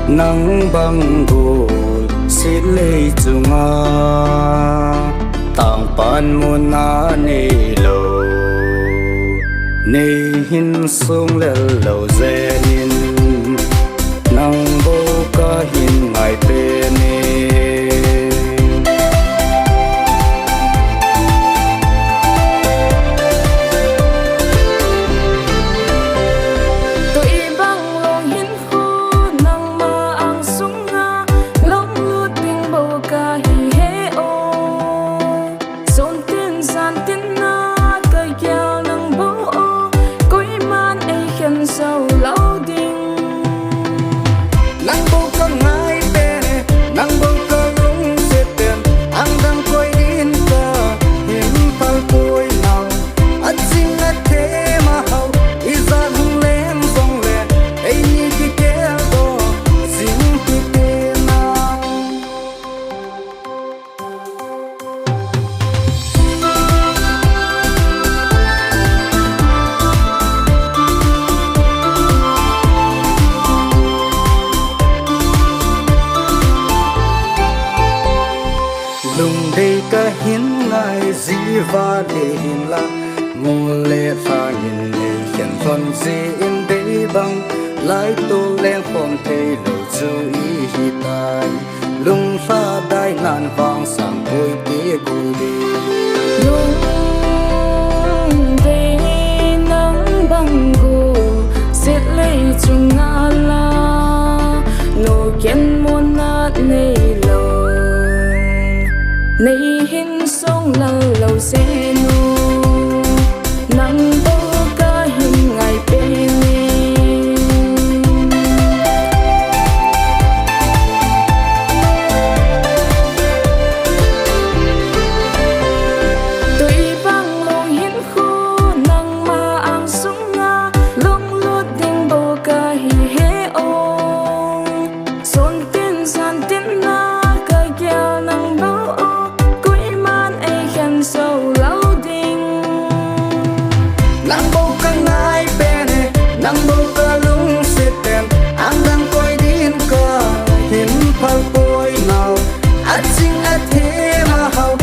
nắng băng gù xít lê chunga tang pan muôn na nê lô nê hin sung lê lô dê nín nắng bô ca hin ngài bê nê lùng đây cả hiến ngài dĩ và để hiền la ngô lệ pha nhìn lệ hiện phần dĩ in đây bằng lại tô lên phong thế lâu chú ý hi tai lùng pha đai nan vang sang bôi tía gù đi lùng đây nắng băng gù xiết lấy chung ngã la nô kiến muôn nát nê lâu nay hin sông lâu lâu xe nu nắng bô ca hin ngày bên tuy vang mong hin khu nắng mà ang sung nga lung lút đinh bô ca hi he ong son tin san tin na ca kia nắng bao sâu lâu đinh nắng bầu ca ngài bên nắng bầu ca lung xịt đèn anh đang coi điên ca hiến phal bôi nào ắt chính ắt thế mà hậu